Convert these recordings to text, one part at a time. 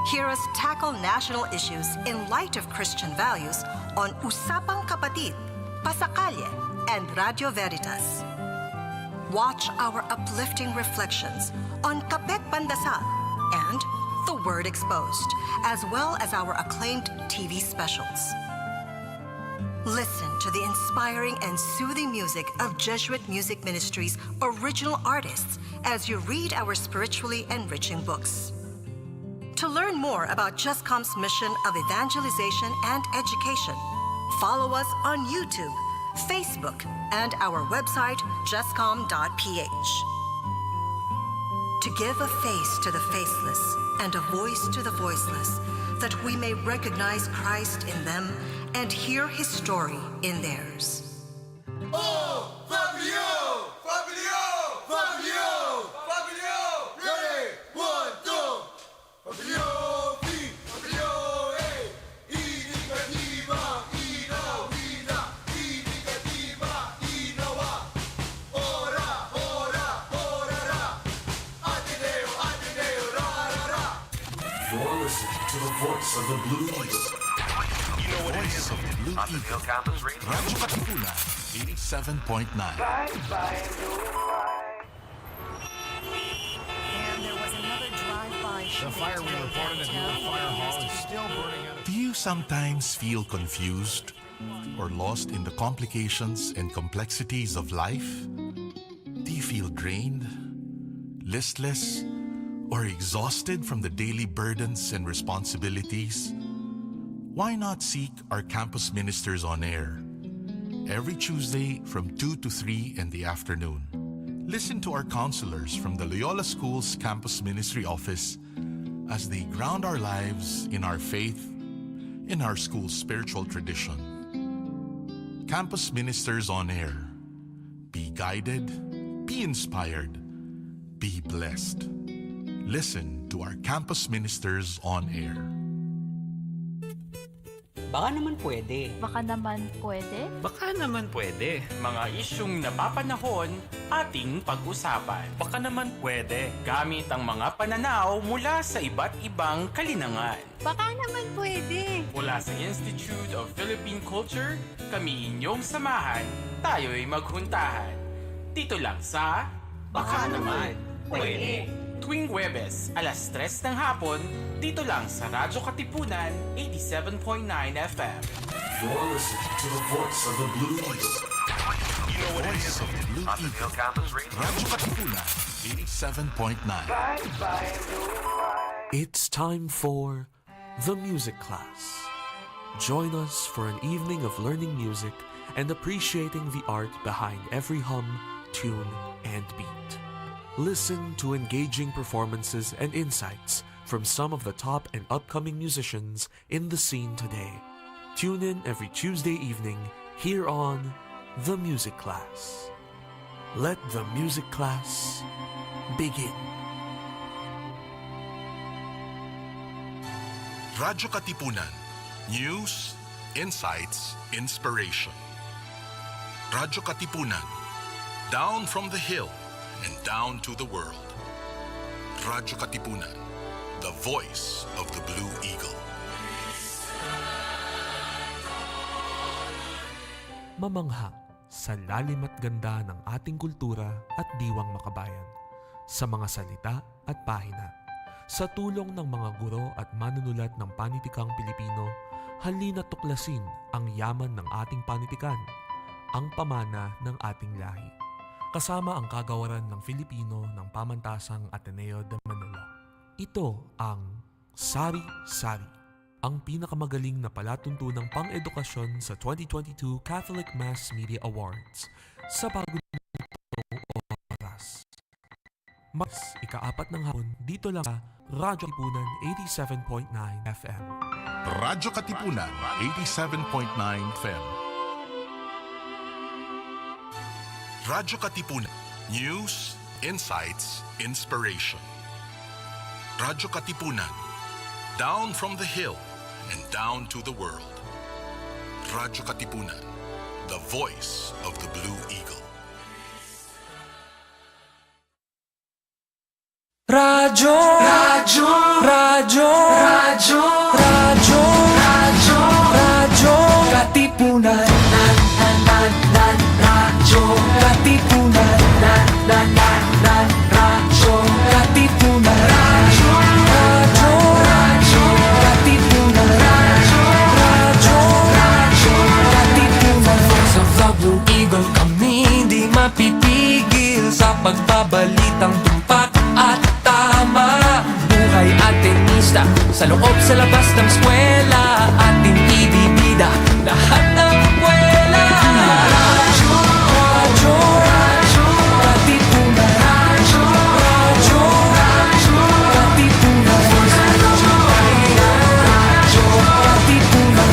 Hear us tackle national issues in light of Christian values on Usapang Kapatid, Pasakalye, and Radio Veritas. Watch our uplifting reflections on Kapet Pandasal and The Word Exposed, as well as our acclaimed TV specials. Listen to the inspiring and soothing music of Jesuit Music Ministry's original artists as you read our spiritually enriching books. To learn more about JustCom's mission of evangelization and education, follow us on YouTube, Facebook, and our website, justcom.ph. To give a face to the faceless and a voice to the voiceless, that we may recognize Christ in them and hear His story in theirs. Oh, Fabio! Fabio! Fabio! Fabio! Ready? 1, 2! Fabio! Fabio! Hey! Initiativa! Inawina! Initiativa! Inawa! Ora! Ora! Orara! Ateneo! Ateneo! Rarara! You're listening to the voice of the Blue Eagle. Voice of the Blue Eagle. Radyo Katipunan, 87.9. And there was another drive-by The fire we reported at the fire hall is still burning out. Do you sometimes feel confused or lost in the complications and complexities of life? Do you feel drained, listless, or exhausted from the daily burdens and responsibilities? Why not seek our campus ministers on air every Tuesday from 2 to 3 in the afternoon? Listen to our counselors from the Loyola School's Campus Ministry Office as they ground our lives in our faith, in our school's spiritual tradition. Campus Ministers on Air. Be guided, be inspired, be blessed. Listen to our Campus Ministers on Air. Baka naman pwede. Baka naman pwede? Baka naman pwede. Mga isyung napapanahon ating pag-usapan. Baka naman pwede. Gamit ang mga pananaw mula sa iba't ibang kalinangan. Baka naman pwede. Mula sa Institute of Philippine Culture, kami inyong samahan, tayo'y maghuntahan. Dito lang sa Baka naman pwede. Tuwing Huwebes, alas 3 ng hapon, dito lang sa Radyo Katipunan, 87.9 FM. You're listening to the voice of the Blue Eagle. Voice of the Blue Eagle. Radyo Katipunan, 87.9. It's time for The Music Class. Join us for an evening of learning music and appreciating the art behind every hum, tune, and beat. Listen to engaging performances and insights from some of the top and upcoming musicians in the scene today. Tune in every Tuesday evening here on The Music Class. Let the music class begin. Radyo Katipunan. News, insights, inspiration. Radyo Katipunan. Down from the hill and down to the world. Radyo Katipunan, the voice of the Blue Eagle. Mamangha sa lalim at ganda ng ating kultura at diwang makabayan, sa mga salita at pahina. Sa tulong ng mga guro at manunulat ng panitikang Pilipino, halina tuklasin ang yaman ng ating panitikan, ang pamana ng ating lahi. Kasama ang kagawaran ng Filipino ng Pamantasang Ateneo de Manila. Ito ang Sari-Sari, ang pinakamagaling na palatuntunang pang-edukasyon sa 2022 Catholic Mass Media Awards sa bagong oras. Mas ika-4 ng hapon dito lang sa Radyo Katipunan 87.9 FM. Radyo Katipunan, 87.9 FM. Radyo Katipunan. News, insights, inspiration. Radyo Katipunan. Down from the hill and down to the world. Radyo Katipunan. The voice of the Blue Eagle. Radyo, radyo, radyo, radyo. Sa loob, sa labas ng eskwela, ating ibibida lahat ng kwela. Radyo, radyo, radyo, Katipunan. Radyo, radyo, radyo, Katipunan. Radyo, radyo, Katipunan.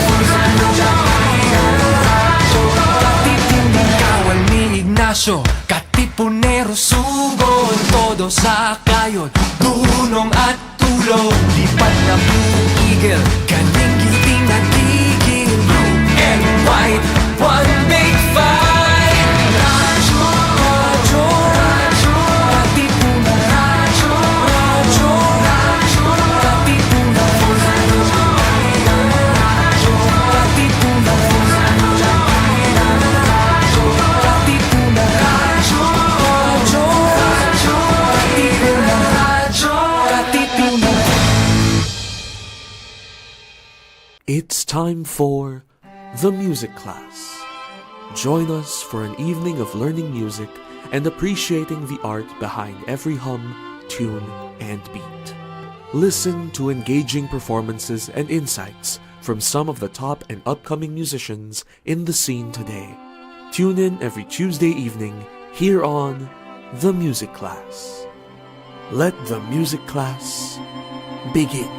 Radyo, Katipunan. Kawal ni Ignacio, Katipunero, sugod, todo sa kayon, tulong at tulong. Lipat na Blue Eagle, kaning giting nagigil. Blue and white, one big fight. Radyo, radyo, radyo, Katipunan. Radyo, radyo, radyo, Katipunan. Radyo, Katipunan. Radyo, Katipunan. Radyo, radyo, radyo, Katipunan. Radyo, Katipunan. It's time for the music class. Join us for an evening of learning music and appreciating the art behind every hum, tune, and beat. Listen to engaging performances and insights from some of the top and upcoming musicians in the scene today. Tune in every Tuesday evening here on The Music Class. Let the music class begin.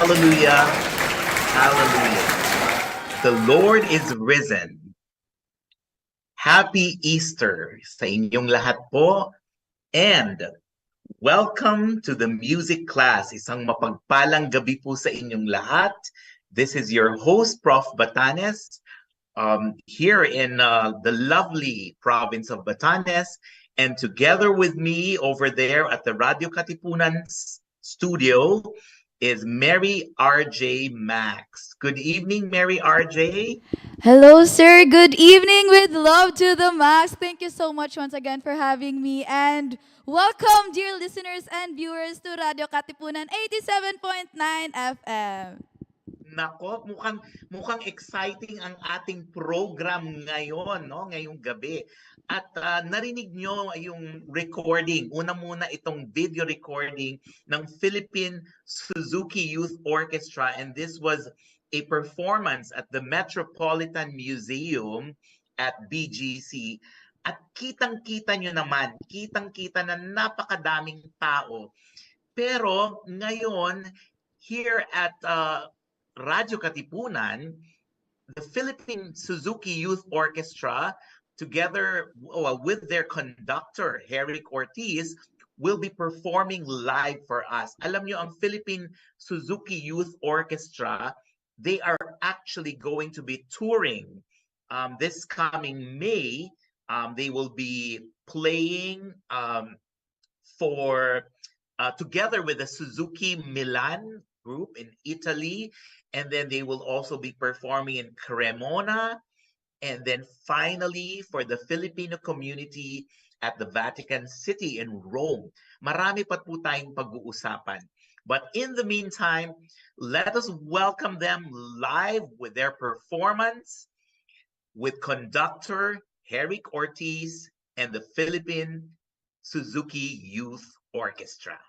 Hallelujah. Hallelujah. The Lord is risen. Happy Easter sa inyong lahat po. And welcome to the music class. Isang mapagpalang gabi po sa inyong lahat. This is your host, Prof. Batanes, here in the lovely province of Batanes. And together with me over there at the Radyo Katipunan studio is Mary RJ Max. Good evening, Mary RJ. Hello, sir. Good evening with love to the max. Thank you so much once again for having me. And welcome, dear listeners and viewers, to Radio Katipunan 87.9 FM. Nako, mukhang exciting ang ating program ngayon, no? Ngayong gabi. At narinig nyo yung recording. Una muna itong video recording ng Philippine Suzuki Youth Orchestra, and this was a performance at the Metropolitan Museum at BGC. At kitang-kita nyo naman, kitang-kita na napakadaming tao. Pero ngayon, here at Radyo Katipunan, the Philippine Suzuki Youth Orchestra, together with their conductor, Herrick Ortiz, will be performing live for us. Alam nyo, ang Philippine Suzuki Youth Orchestra, they are actually going to be touring this coming May. They will be playing together with the Suzuki Milan group in Italy, and then they will also be performing in Cremona, and then finally for the Filipino community at the Vatican City in Rome. Marami pa po tayong pag-uusapan. But in the meantime, let us welcome them live with their performance with conductor Herrick Ortiz and the Philippine Suzuki Youth Orchestra.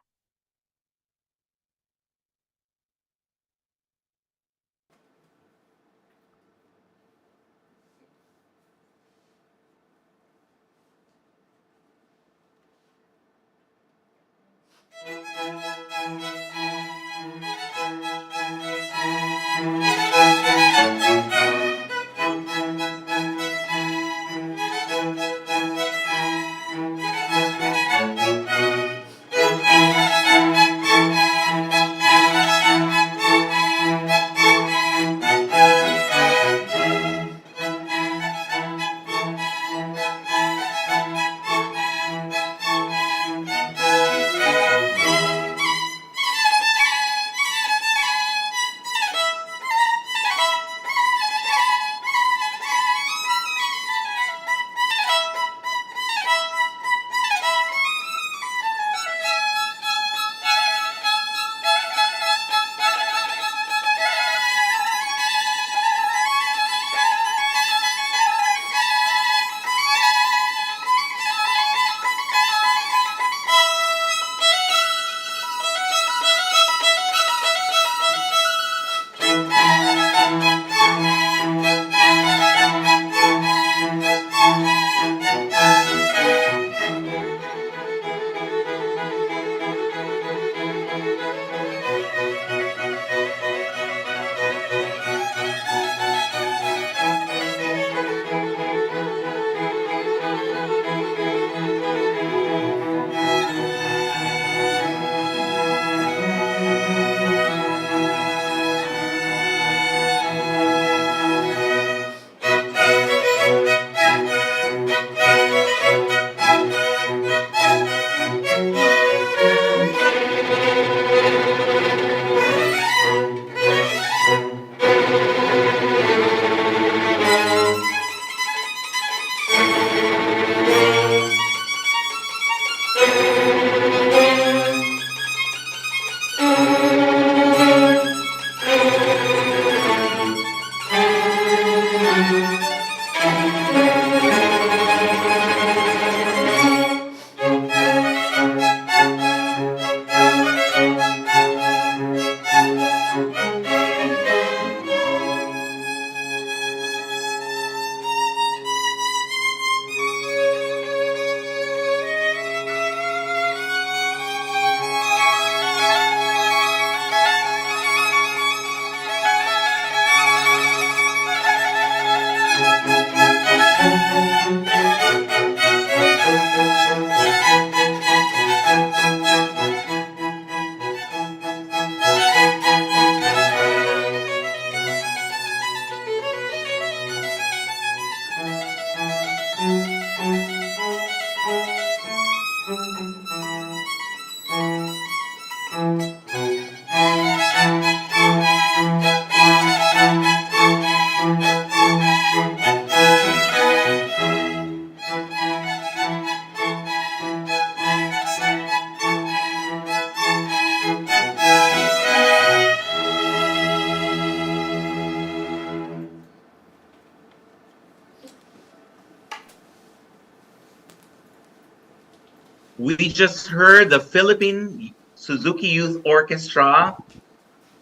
We just heard the Philippine Suzuki Youth Orchestra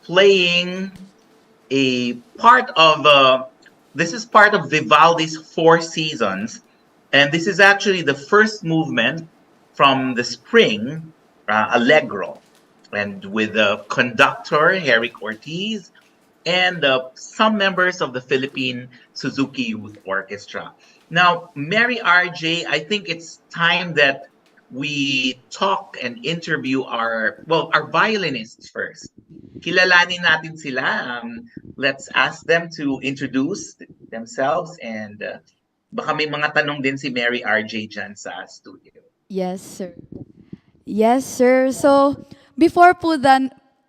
playing a part of this is part of Vivaldi's Four Seasons, and this is actually the first movement from the spring, Allegro, and with the conductor Herrick Ortiz and some members of the Philippine Suzuki Youth Orchestra. Now, Mary RJ, I think it's time that we talk and interview our violinists first. Kilalanin natin sila. Let's ask them to introduce themselves and baka may mga tanong din si Mary RJ dyan sa studio. Yes, sir. Yes, sir. So, before po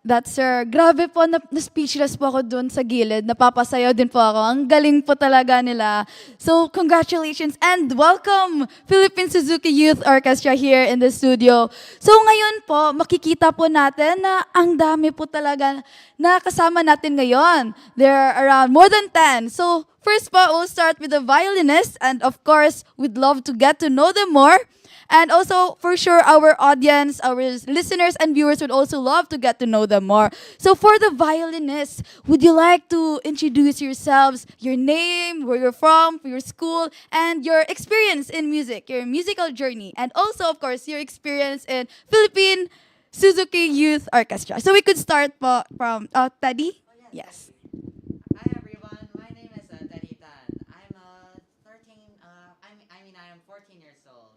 that, sir, grabe po, na-speechless po ako dun sa gilid. Napapasayaw din po ako. Ang galing po talaga nila. So, congratulations and welcome, Philippine Suzuki Youth Orchestra here in the studio. So, ngayon po, makikita po natin na ang dami po talaga na kasama natin ngayon. There are around more than 10. So, first po, we'll start with the violinist and of course, we'd love to get to know them more. And also, for sure, our audience, our listeners and viewers would also love to get to know them more. So for the violinists, would you like to introduce yourselves, your name, where you're from, your school, and your experience in music, your musical journey, and also, of course, your experience in Philippine Suzuki Youth Orchestra. So we could start po from Teddy. Yes. Hi everyone, my name is Teddy Tan. I'm 13. I am 14 years old.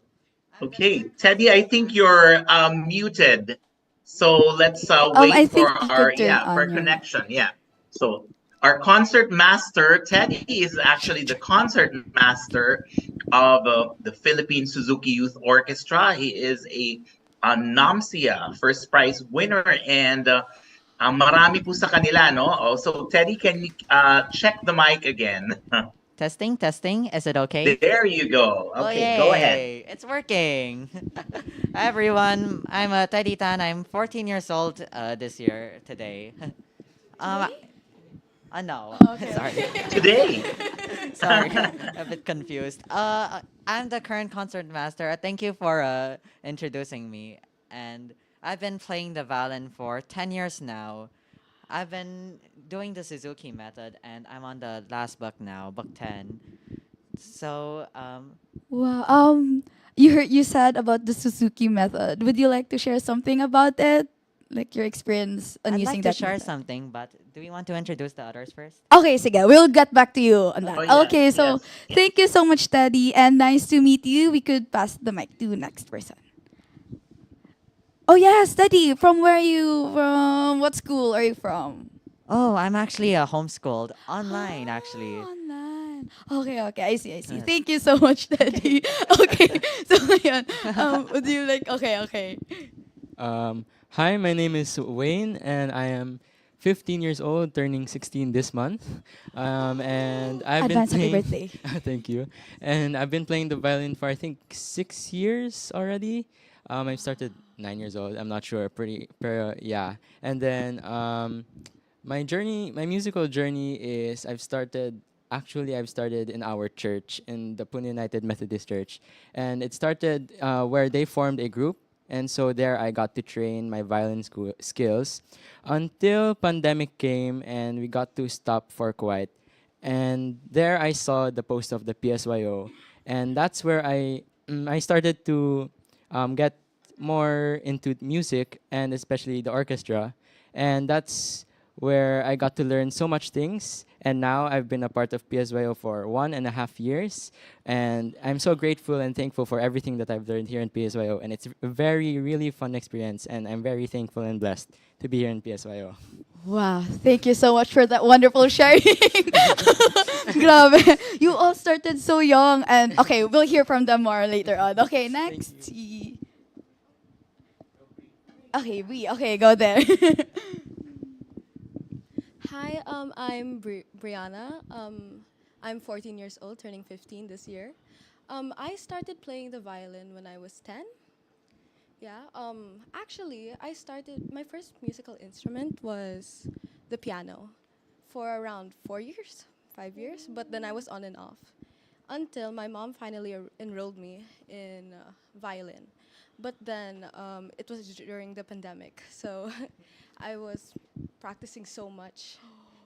Okay, Teddy, I think you're muted. So let's wait for our connection. Yeah. So our concert master, Teddy, is actually the concert master of the Philippine Suzuki Youth Orchestra. He is a NAMSIA first prize winner and marami po sa kanila, no? Also, Teddy, can you check the mic again? Testing. Is it okay? There you go. Okay, go ahead. It's working. Hi everyone, I'm Teddy Tan. I'm 14 years old today. No. Okay. Sorry. Today. Sorry, a bit confused. I'm the current concert master. Thank you for introducing me. And I've been playing the violin for 10 years now. I've been doing the Suzuki method, and I'm on the last book now, book 10. So, Wow. You said about the Suzuki method. Would you like to share something about it? Like your experience on I'd using like to that share method? something, but do we want to introduce the others first? Okay, sige. We'll get back to you on that. Oh, yeah, Okay, so thank you so much, Teddy, and nice to meet you. We could pass the mic to next person. Oh yes, Teddy. From where are you from? What school are you from? Oh, I'm actually homeschooled online, actually. Online. Okay. I see. Thank you so much, Teddy. Okay. So, ngayon, would you like? Okay. Hi, my name is Wayne, and I am 15 years old, turning 16 this month. And I've Advance been happy playing. birthday. Thank you. And I've been playing the violin for I think 6 years already. I started 9 years old. I'm not sure. Yeah. And then my musical journey is I've started in our church, in the Pune United Methodist Church, and it started where they formed a group. And so there I got to train my violin skills until pandemic came and we got to stop for quite. And there I saw the post of the PSYO, and that's where I started to get more into music and especially the orchestra. And that's where I got to learn so much things. And now I've been a part of PSYO for 1.5 years. And I'm so grateful and thankful for everything that I've learned here in PSYO. And it's a really fun experience. And I'm very thankful and blessed to be here in PSYO. Wow, thank you so much for that wonderful sharing. Grabe. You all started so young. And okay, we'll hear from them more later on. Okay, next. Okay, go there. Hi, I'm Brianna. I'm 14 years old, turning 15 this year. I started playing the violin when I was 10. Yeah, actually, my first musical instrument was the piano for around 4 years, 5 years, but then I was on and off until my mom finally enrolled me in violin. But then it was during the pandemic, so I was practicing so much.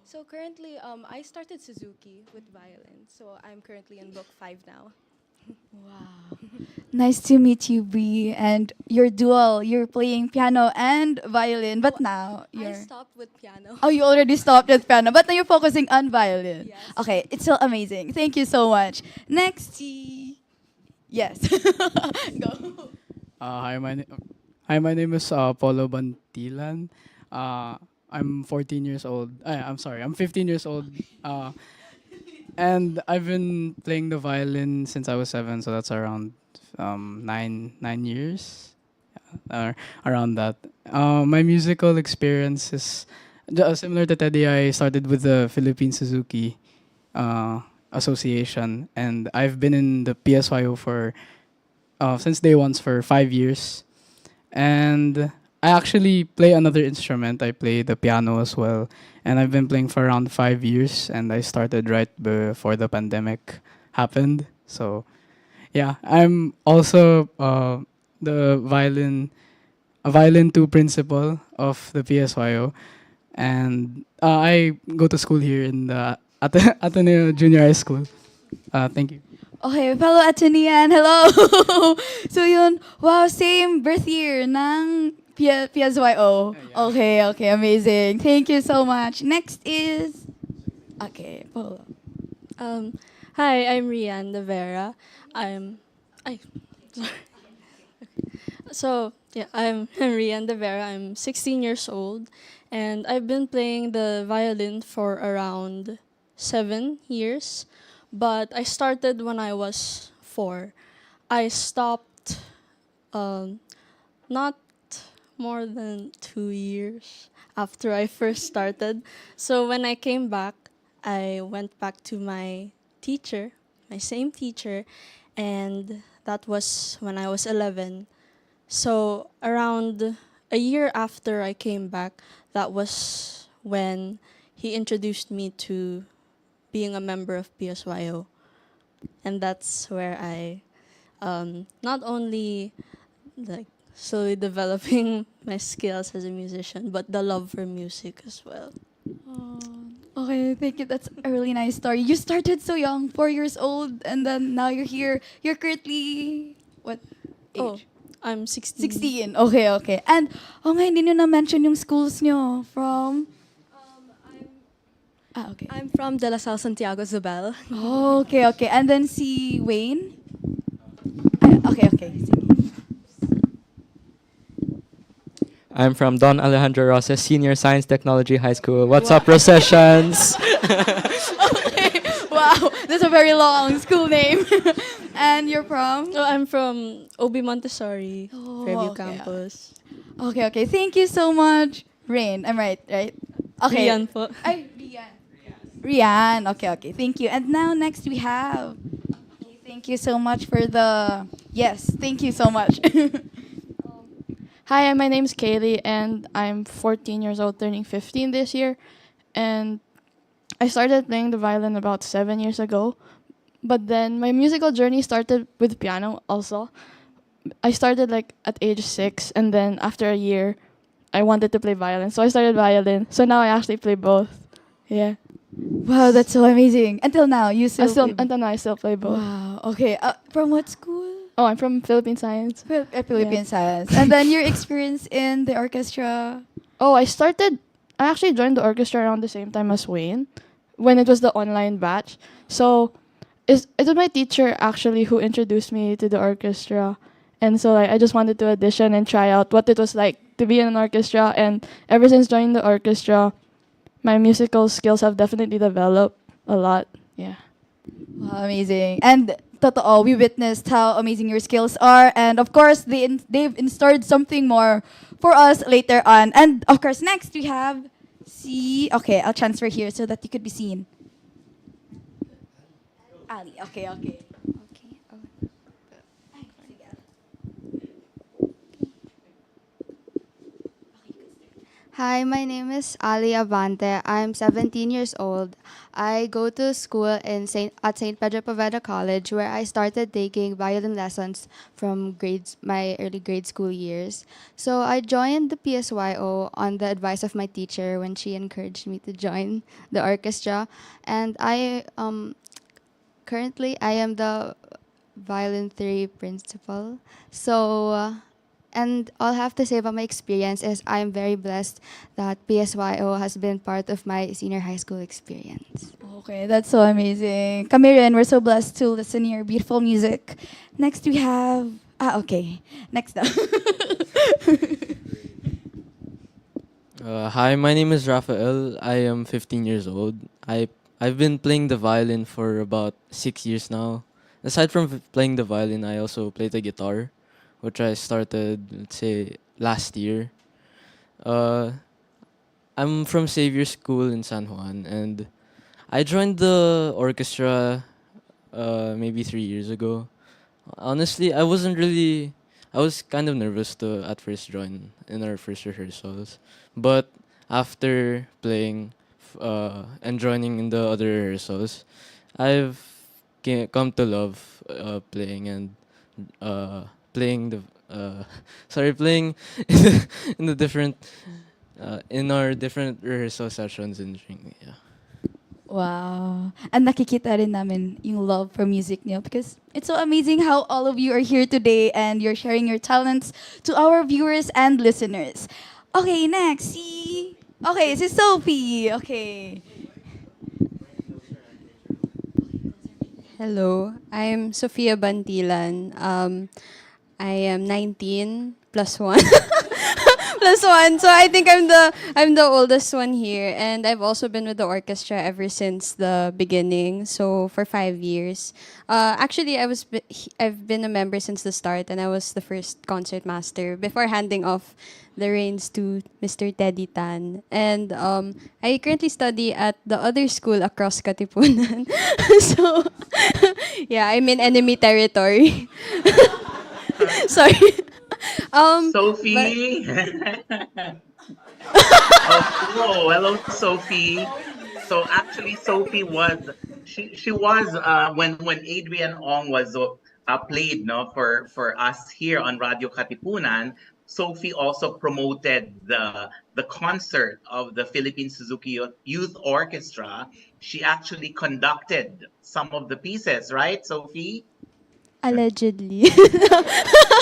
So currently, I started Suzuki with violin. So I'm currently in book 5 now. Wow. Nice to meet you, Bree. And you're dual. You're playing piano and violin, but now I you're. stopped with piano. Oh, you already stopped with piano, but now you're focusing on violin. Yes. Okay, it's so amazing. Thank you so much. Next, yes. Go. My name is Polo Bantilan. I'm 14 years old. I'm sorry, I'm 15 years old. And I've been playing the violin since I was 7, so that's around 9 years, around that. My musical experience is similar to Teddy. I started with the Philippine Suzuki Association, and I've been in the PSYO for since day ones for 5 years. And I actually play another instrument. I play the piano as well. And I've been playing for around 5 years. And I started right before the pandemic happened. So, yeah, I'm also the violin 2 principal of the PSYO. And I go to school here in the Ateneo Junior High School. Thank you. Okay, fellow Atenean, hello! So yun, wow, same birth year ng PSYO. Okay, okay, amazing. Thank you so much. Next is, okay, Polo. Hi, I'm Rian De Vera. I'm Rian De Vera. I'm 16 years old, and I've been playing the violin for around 7 years. But I started when I was 4. I stopped not more than 2 years after I first started. So when I came back, I went back to my teacher, my same teacher, and that was when I was 11. So around a year after I came back, that was when he introduced me to being a member of PSYO. And that's where I not only like slowly developing my skills as a musician, but the love for music as well. Okay, thank you. That's a really nice story. You started so young, 4 years old, and then now you're here. You're currently, what age? Oh, I'm 16. 16. Okay, okay. And, hindi nyo na-mention yung schools nyo from... okay. I'm from De La Salle, Santiago, Zobel. Oh, okay, okay. And then si Wayne? Okay, okay. I'm from Don Alejandro Rosas Senior Science Technology High School. What's up, Processions? Okay. Wow, that's a very long school name. And you're from? Oh, I'm from Obi Montessori, Fairview okay. Campus. Okay, okay. Thank you so much. Rain, I'm right? Okay. Rian po. Ay, Rian. Okay, okay. Thank you. And now next we have. Okay, thank you so much for the. Yes, thank you so much. Hi, my name's Kaylee, and I'm 14 years old, turning 15 this year. And I started playing the violin about 7 years ago. But then my musical journey started with piano also. I started like at age 6, and then after a year, I wanted to play violin. So I started violin. So now I actually play both. Yeah. Wow, that's so amazing. Until now, you still play until now I still play both. Wow. Okay. From what school? Oh, I'm from Philippine Science. Philippine Science. And then your experience in the orchestra? Oh, I actually joined the orchestra around the same time as Wayne, when it was the online batch. So it was my teacher actually who introduced me to the orchestra. And so I just wanted to audition and try out what it was like to be in an orchestra. And ever since joining the orchestra, my musical skills have definitely developed a lot. Yeah. Wow, amazing. And totoo, we witnessed how amazing your skills are. And of course, they've installed something more for us later on. And of course, next we have okay, I'll transfer here so that you could be seen. Ali, okay, okay. Hi, my name is Ali Abante. I'm 17 years old. I go to school at St. Pedro Poveda College, where I started taking violin lessons from my early grade school years. So I joined the PSYO on the advice of my teacher when she encouraged me to join the orchestra, and currently I am the violin 3 principal. So. And all I have to say about my experience is I'm very blessed that PSYO has been part of my senior high school experience. Okay, that's so amazing. Kami rin, we're so blessed to listen to your beautiful music. Next we have... okay. Next up. Hi, my name is Rafael. I am 15 years old. I've been playing the violin for about 6 years now. Aside from playing the violin, I also play the guitar, which I started, let's say, last year. I'm from Xavier School in San Juan, and I joined the orchestra maybe 3 years ago. Honestly, I was kind of nervous to at first join in our first rehearsals, but after playing and joining in the other rehearsals, I've come to love playing and playing the playing in the different in our different rehearsal sessions and yeah. Wow. And nakikita rin namin yung love for music niyo because it's so amazing how all of you are here today and you're sharing your talents to our viewers and listeners. Okay, next. Si Sophie. Okay. Hello, I'm Sofia Bantilan. I am 19 plus 1. Plus 1. So I think I'm the oldest one here, and I've also been with the orchestra ever since the beginning. So for 5 years. Actually, I've been a member since the start, and I was the first concert master before handing off the reins to Mr. Teddy Tan. And I currently study at the other school across Katipunan. So yeah, I'm in enemy territory. Sorry. Sophie. Hello, Sophie. So actually, Sophie was she was when Adrian Ong was played for us here on Radio Katipunan. Sophie also promoted the concert of the Philippine Suzuki Youth Orchestra. She actually conducted some of the pieces, right, Sophie? Allegedly.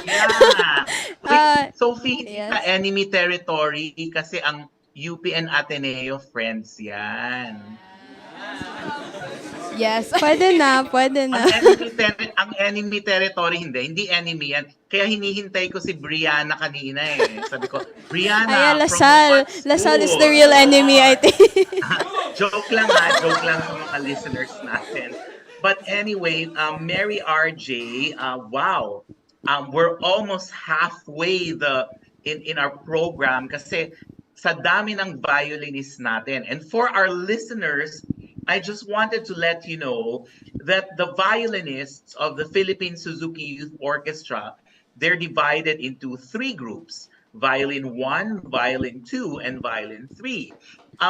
Yeah. Sophie, yes. enemy territory kasi ang UP and Ateneo friends yan. Yes. Pwede na. Ang enemy territory, hindi enemy yan. Kaya hinihintay ko si Brianna kanina eh. Sabi ko, Brianna, Lasal. Lasal is the real enemy, I think. Joke lang sa mga listeners natin. But anyway, Mary RJ, wow. We're almost halfway in our program kasi sa dami ng violinists natin. And for our listeners, I just wanted to let you know that the violinists of the Philippine Suzuki Youth Orchestra, they're divided into 3 groups: violin 1, violin 2, and violin 3.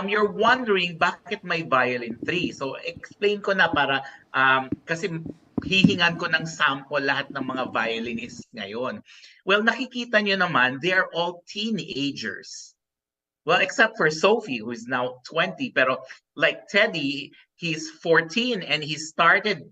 You're wondering bakit may violin 3. So explain ko na para kasi hihingan ko ng sample lahat ng mga violinists ngayon. Well, nakikita nyo naman, they are all teenagers. Well, except for Sophie, who is now 20. Pero like Teddy, he's 14 and he started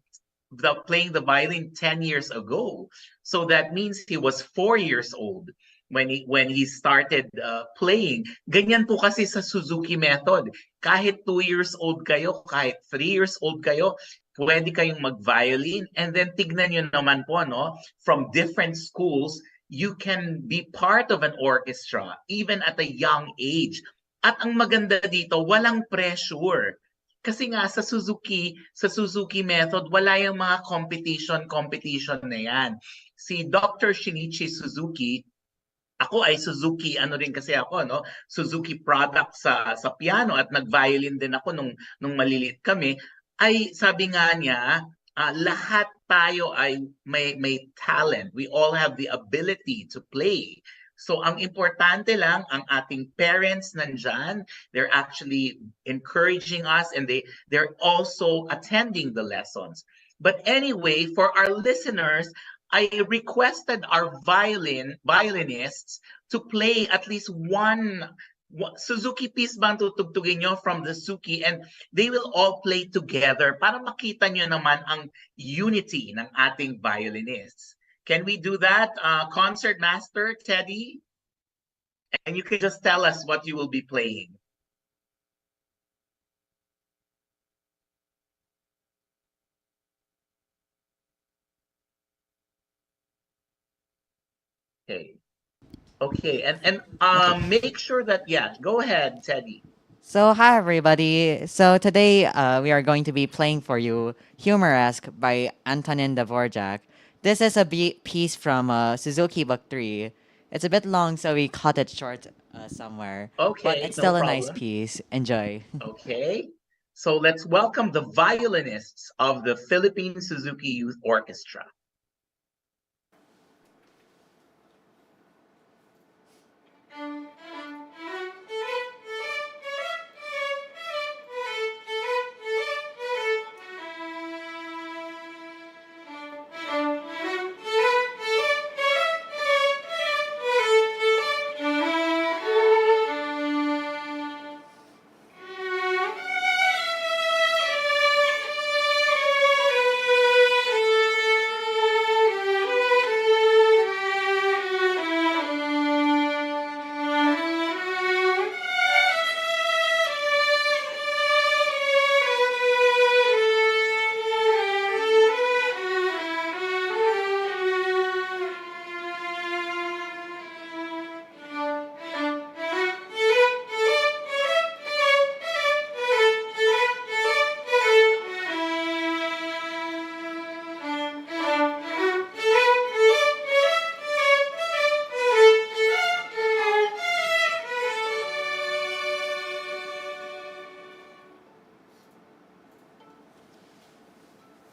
playing the violin 10 years ago. So that means he was 4 years old when he started playing. Ganyan po kasi sa Suzuki method. Kahit 2 years old kayo, kahit 3 years old kayo, pwede kayong mag-violin. And then tignan nyo naman po, no? From different schools, you can be part of an orchestra even at a young age. At ang maganda dito, walang pressure. Kasi nga sa Suzuki method, wala yung mga competition na yan. Si Dr. Shinichi Suzuki, ako ay Suzuki, rin kasi ako, no? Suzuki product sa piano at nag-violin din ako nung maliliit kami. Ay sabi nga niya, lahat tayo ay may talent. We all have the ability to play. So ang importante lang, ang ating parents nandyan, they're actually encouraging us and they're also attending the lessons. But anyway, for our listeners, I requested our violinists to play at least one Suzuki piece bang tutugtugin nyo from the Suzuki, and they will all play together para makita nyo naman ang unity ng ating violinists. Can we do that, Concert Master Teddy? And you can just tell us what you will be playing. Okay, and make sure that, yeah, go ahead, Teddy. So hi everybody. So today we are going to be playing for you Humoresque by Antonin Dvorak. This is a piece from Suzuki Book 3. It's a bit long, so we cut it short somewhere. Okay, but it's no still a nice problem. piece. Enjoy. Okay, so let's welcome the violinists of the Philippine Suzuki Youth Orchestra.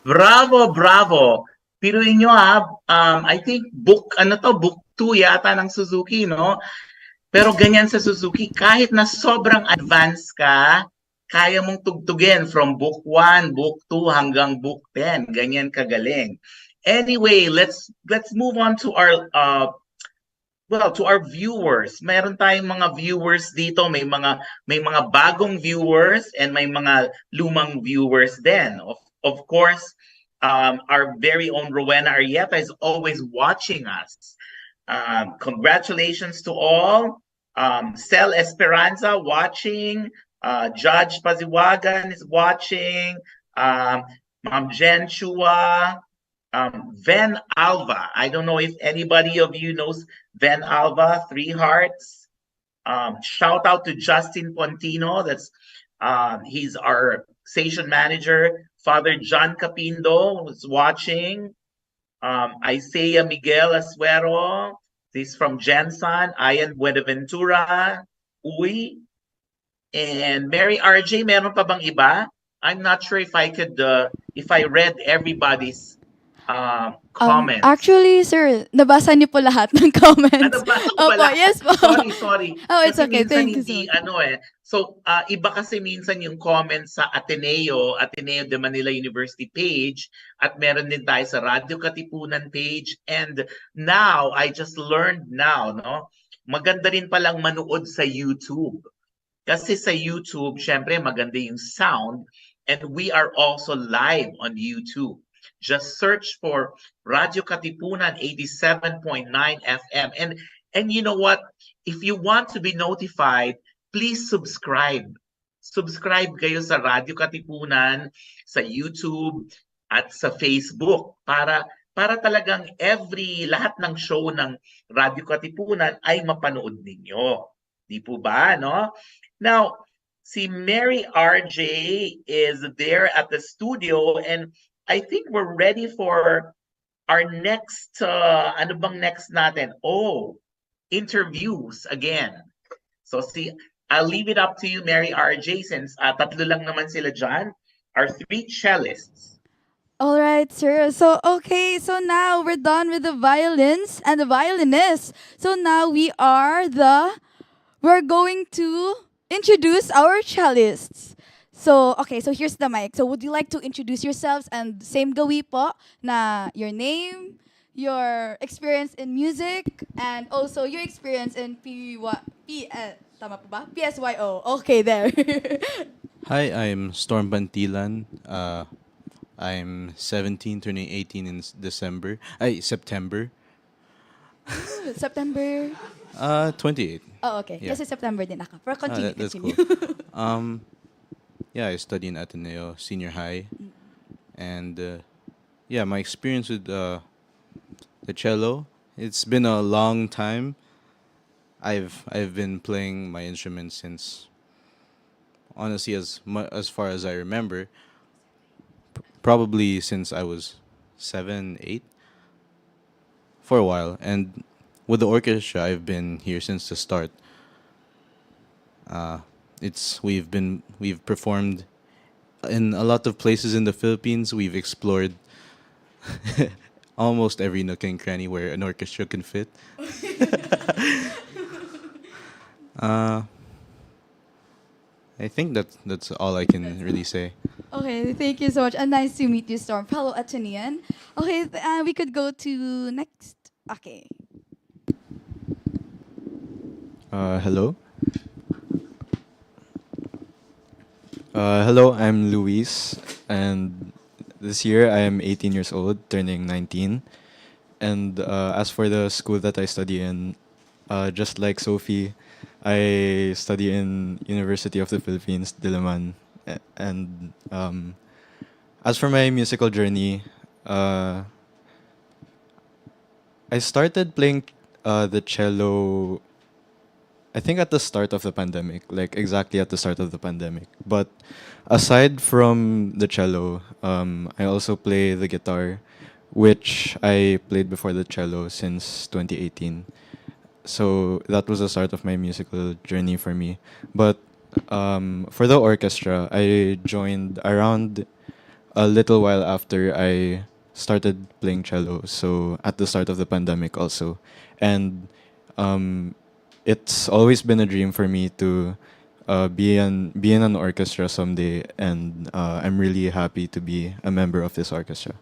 Bravo, bravo. Piruin nyo I think book 2 yata ng Suzuki, no? Pero ganyan sa Suzuki, kahit na sobrang advanced ka, kaya mong tugtugin from book 1, book 2 hanggang book 10. Ganyan kagaling. Anyway, let's move on to our to our viewers. Meron tayong mga viewers dito, may mga bagong viewers and may mga lumang viewers din. Of course, our very own Rowena Arieta is always watching us. Congratulations to all. Cel Esperanza watching. Judge Paziwagan is watching. Ma'am Jen Chua. Ven Alva. I don't know if anybody of you knows Ven Alva, 3 Hearts. Shout out to Justin Pontino. He's our station manager. Father John Capindo was watching. Isaiah Miguel Asuero. This from Jensen. Ian Buenaventura. Uy. And Mary RJ, meron pa bang iba? I'm not sure if I could, if I read everybody's comments. Actually, sir, nabasa niyo po lahat ng comments. Nabasa ko Opo, pala. yes po. Sorry. Oh, it's Kasi okay. minsan Thank you hindi, so So, iba kasi minsan yung comments sa Ateneo de Manila University page, at meron din tayo sa Radyo Katipunan page. And now, I just learned now, no? Maganda rin palang manood sa YouTube. Kasi sa YouTube, syempre maganda yung sound, and we are also live on YouTube. Just search for Radyo Katipunan 87.9 FM. And you know what? If you want to be notified, please subscribe. Subscribe kayo sa Radyo Katipunan, sa YouTube, at sa Facebook para talagang lahat ng show ng Radyo Katipunan ay mapanood ninyo. Di po ba, no? Now, si Mary RJ is there at the studio, and I think we're ready for our next, ano bang next natin? Oh, interviews again. So I'll leave it up to you, Mary RJ, since tatlo lang naman sila dyan. Our 3 cellists. All right, sir. So, okay, so now we're done with the violins and the violinists. So now we're going to introduce our cellists. So, okay, so here's the mic. So, would you like to introduce yourselves and same gawi po na your name, your experience in music, and also your experience in tama po ba? PSYO. Okay, there. Hi, I'm Storm Bantilan. I'm 17, turning 18 in September. September. 28. Oh, okay. Yeah. Kasi September din ako. Pero continue, That's continue. cool. Yeah, I study in Ateneo Senior High, and yeah, my experience with the cello. It's been a long time. I've been playing my instrument since, honestly, as far as I remember, probably since I was 7, 8, for a while. And with the orchestra, I've been here since the start. We've performed in a lot of places in the Philippines. We've explored almost every nook and cranny where an orchestra can fit. I think that's all I can really say. Okay, thank you so much. And nice to meet you, Storm. Fellow Atenean. Okay, we could go to next. Okay. Hello. Hello, I'm Luis, and this year I am 18 years old, turning 19. And as for the school that I study in, just like Sophie, I study in University of the Philippines, Diliman. And as for my musical journey, I started playing the cello, I think at the start of the pandemic, like exactly at the start of the pandemic. But aside from the cello, I also play the guitar, which I played before the cello since 2018. So that was the start of my musical journey for me. But for the orchestra, I joined around a little while after I started playing cello. So at the start of the pandemic also. And it's always been a dream for me to be in an orchestra someday, and I'm really happy to be a member of this orchestra.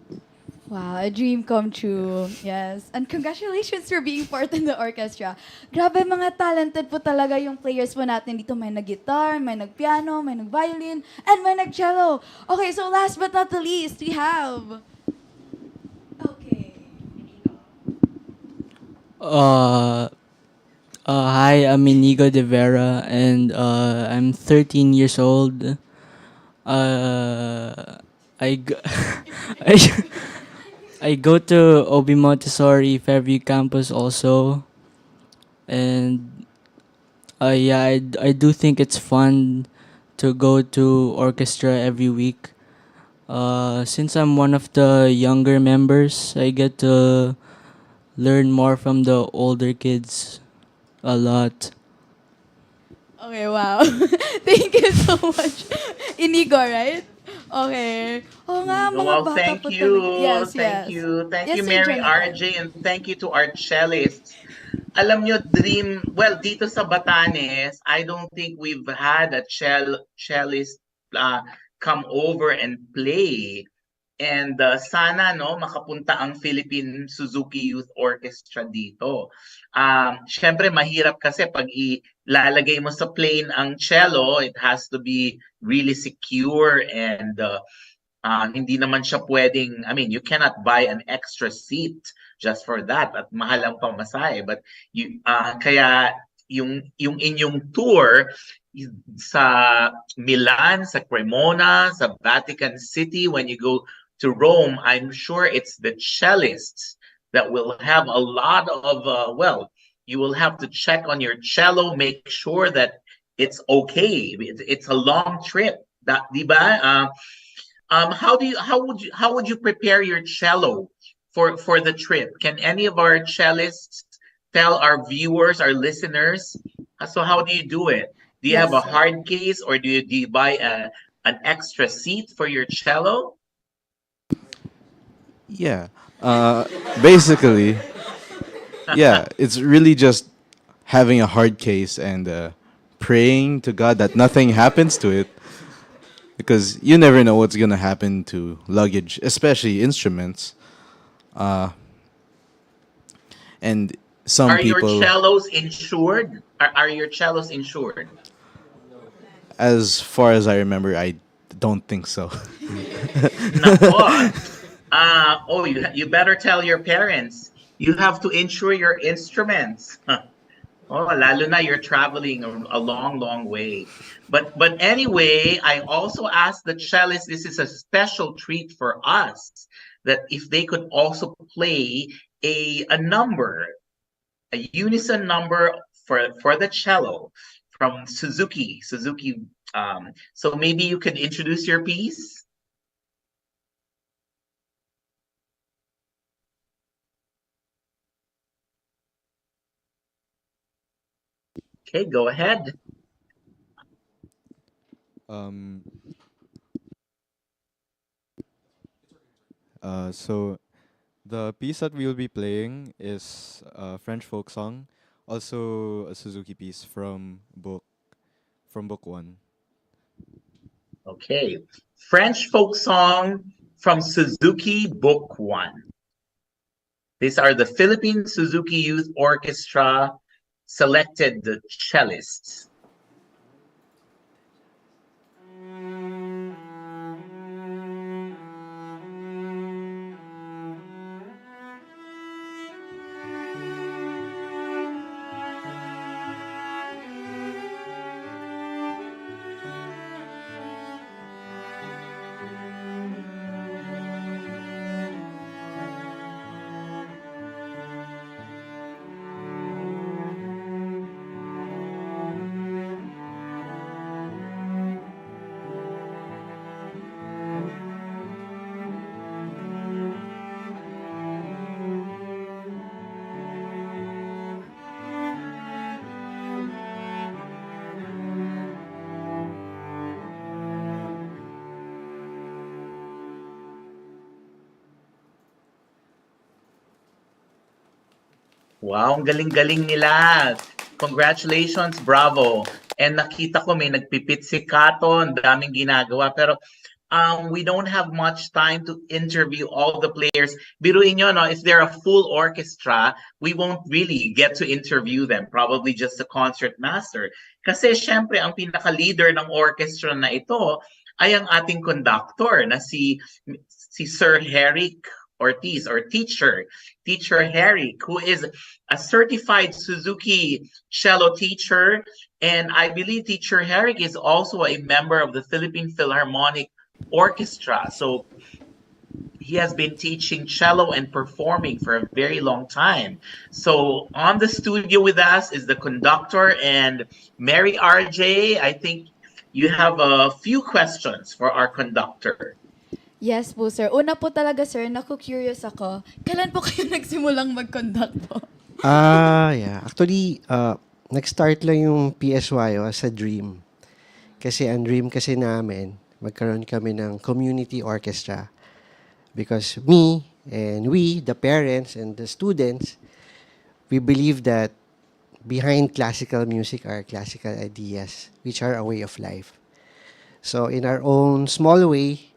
Wow, a dream come true. Yes. And congratulations for being part in the orchestra. Grabe, mga talented po talaga yung players po natin dito. May nag-guitar, may nag-piano, may nag-violin, and may nag-cello. Okay, so last but not the least, we have... Hi, I'm Inigo de Vera, and I'm 13 years old. I, g- I go to Obi Montessori Fairview campus also, and yeah, I do think it's fun to go to orchestra every week. Since I'm one of the younger members, I get to learn more from the older kids a lot. Okay, wow. Thank you so much. Inigo, right? Okay. Oh nga, mga Well, bata thank po you. talaga. Yes, Thank yes. you. Thank Yes, you, Sir Mary Jonathan. RJ, and thank you to our cellists. Alam nyo, dito sa Batanes, I don't think we've had a cellist come over and play. And sana makapunta ang Philippine Suzuki Youth Orchestra dito. Syempre mahirap kasi pag ilalagay mo sa plane ang cello, it has to be really secure, and hindi naman siya pwedeng, I mean, you cannot buy an extra seat just for that at mahal ang pamasahe. But kaya yung inyong tour sa Milan, sa Cremona, sa Vatican City, when you go to Rome, I'm sure it's the cellists that will have a lot of, you will have to check on your cello, make sure that it's okay. It's a long trip. Di ba? How would you prepare your cello for the trip? Can any of our cellists tell our viewers, our listeners? So how do you do it? Do you Yes, have a sir. hard case, or do you buy an extra seat for your cello? Yeah. Basically, yeah, it's really just having a hard case and praying to God that nothing happens to it. Because you never know what's gonna happen to luggage, especially instruments. Uh, and some Are your people, cellos insured? Are your cellos insured? as far as I remember, I don't think so. Nako. You better tell your parents. You have to insure your instruments. Oh, lalo na you're traveling a long, long way. But anyway, I also asked the cellist, this is a special treat for us, that if they could also play a number, a unison number for the cello from Suzuki. So maybe you could introduce your piece. Okay, go ahead. Um, so the piece that we will be playing is a French folk song, also a Suzuki piece from book one. Okay, French folk song from Suzuki Book 1. These are the Philippine Suzuki Youth Orchestra selected the cellists. Wow, ang galing-galing nila. Congratulations, bravo. And nakita ko may nagpipit si Kato, ang daming ginagawa. Pero we don't have much time to interview all the players. Biruin nyo, no, if they're a full orchestra, we won't really get to interview them. Probably just the concert master. Kasi syempre, ang pinaka-leader ng orchestra na ito ay ang ating conductor na si Sir Herrick Ortiz, or Teacher Herrick, who is a certified Suzuki cello teacher. And I believe Teacher Herrick is also a member of the Philippine Philharmonic Orchestra. So he has been teaching cello and performing for a very long time. So on the studio with us is the conductor, and Mary RJ, I think you have a few questions for our conductor. Yes po, sir. Una po talaga, sir, naku-curious ako. Kailan po kayo nagsimulang mag-conduct po? Yeah. Actually, nag-start lang yung PSYO as a dream. Kasi ang dream kasi namin, magkaroon kami ng community orchestra. Because me and we, the parents and the students, we believe that behind classical music are classical ideas, which are a way of life. So in our own small way,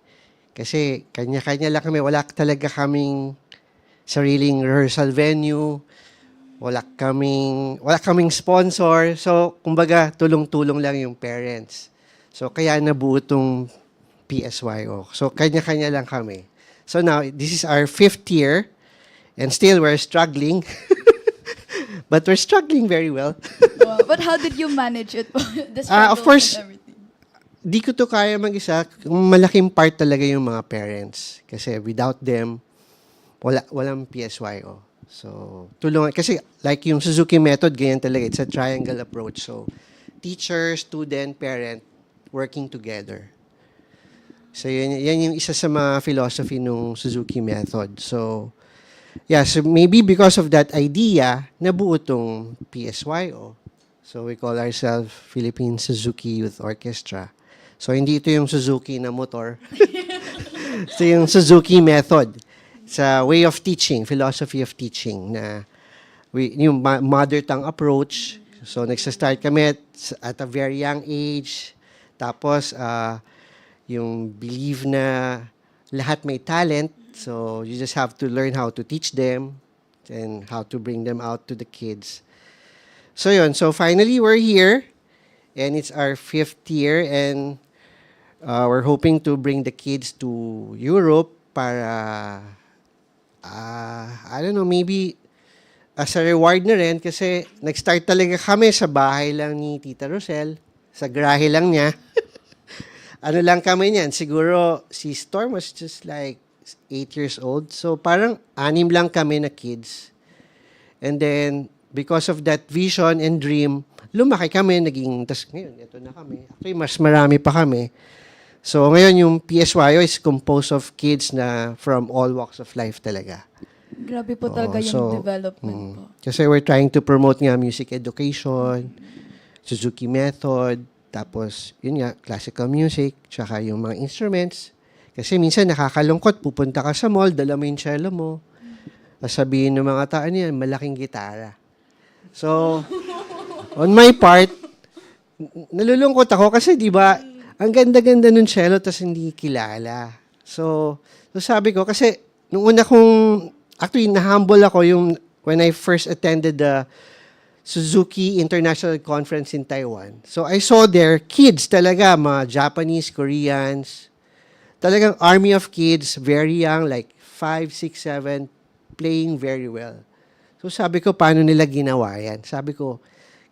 kasi kanya-kanya lang kami, wala talaga kaming sariling rehearsal venue, wala kaming sponsor. So, kumbaga, tulong-tulong lang yung parents. So, kaya nabuo tong PSYO. So, kanya-kanya lang kami. So now, this is our 5th year, and still we're struggling. But we're struggling very well. But how did you manage it? Of course, di ko to kaya mag-isa. Malaking part talaga yung mga parents. Kasi without them, walang PSYO. So, tulungan. Kasi like yung Suzuki method, ganyan talaga. It's a triangle approach. So, teacher, student, parent, working together. So, yan yung isa sa mga philosophy nung Suzuki method. So, yeah, so maybe because of that idea, nabuo tong PSYO. So, we call ourselves Philippine Suzuki Youth Orchestra. So, hindi ito yung Suzuki na motor. Ito yung Suzuki method. Sa way of teaching, philosophy of teaching na yung mother tongue approach. So nagsa-start kami at a very young age. Tapos yung believe na lahat may talent. So you just have to learn how to teach them and how to bring them out to the kids. So yun, so finally we're here and it's our 5th year and we're hoping to bring the kids to Europe para I don't know, maybe as a reward na rin kasi nag-start talaga kami sa bahay lang ni Tita Rosel, sa garahe lang niya. Ano lang kami niyan, siguro si Storm was just like 8 years old. So parang 6 lang kami na kids. And then because of that vision and dream, lumaki kami, tas ngayon, ito na kami. Actually, mas marami pa kami. So ngayon yung PSYO is composed of kids na from all walks of life talaga. Grabe po talaga yung development po. Kasi we're trying to promote nga music education, Suzuki method, tapos yun nga, classical music, tsaka yung mga instruments. Kasi minsan nakakalungkot, pupunta ka sa mall, dala mo yung cello mo, sabihin ng mga tao niyan, malaking gitara. So, on my part, nalulungkot ako kasi di ba ang ganda-ganda ng cello tas hindi kilala. So sabi ko, kasi nung una actually, na-humble ako when I first attended the Suzuki International Conference in Taiwan. So I saw there kids talaga, mga Japanese, Koreans, talagang army of kids, very young, like 5, 6, 7, playing very well. So sabi ko, paano nila ginawa yan? Sabi ko,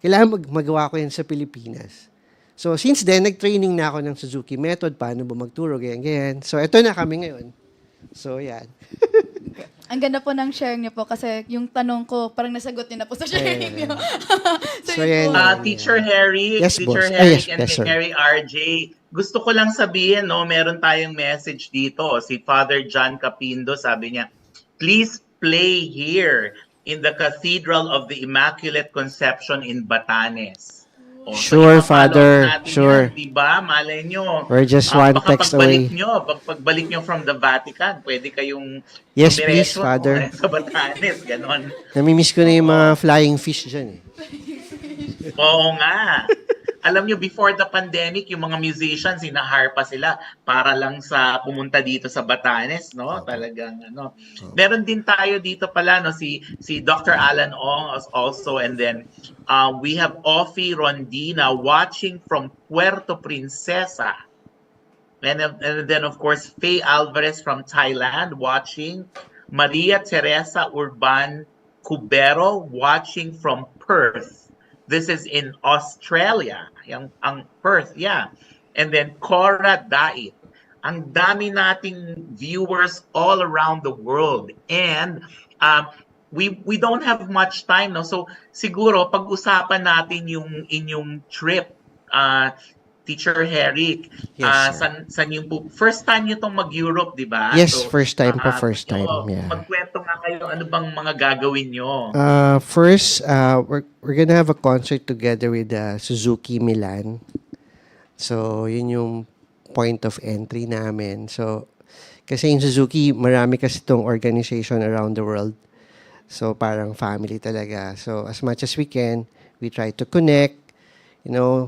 kailangan magawa ko yan sa Pilipinas. So since then, nag-training na ako ng Suzuki method, paano ba magturo, ganyan. So ito na kami ngayon. So yan. Ang ganda po ng share niyo po kasi yung tanong ko parang nasagot niyo na po sa sharing niyo. So yan. Teacher Harry, Yes, Teacher boss. Harry Yes, and sir. Harry RJ, gusto ko lang sabihin, no, meron tayong message dito. Si Father John Capindo, sabi niya, please play here in the Cathedral of the Immaculate Conception in Batanes. Sure, Father. Sure. Diba? Malay nyo. We're just one text away. Pagbalik nyo from the Vatican, pwede kayong Yes, please, dumiretso, Father. sa Batanes, ganon. Namimiss ko na yung mga flying fish dyan eh. Oo nga. Alam nyo, before the pandemic, yung mga musicians, hinaharpa sila para lang sa pumunta dito sa Batanes, no? Talagang, ano. Meron din tayo dito pala, no? Si Dr. Alan Ong also, and then we have Ofi Rondina watching from Puerto Princesa. And then, of course, Faye Alvarez from Thailand watching. Maria Teresa Urban Cubero watching from Perth. This is in Australia, ang Perth, yeah. And then Cora Dait. Ang dami nating viewers all around the world. And we don't have much time, no? So siguro pag-usapan natin yung inyong trip, Teacher Herrick. Yes, san yung first time nyo tong mag-Europe, di ba? Yes, So, first time po, first time. Yeah. Magkwento nga kayo, ano bang mga gagawin nyo? First, we're gonna have a concert together with Suzuki Milan. So, yun yung point of entry namin. So, kasi yung Suzuki, marami kasi itong organization around the world. So, parang family talaga. So, as much as we can, we try to connect, you know,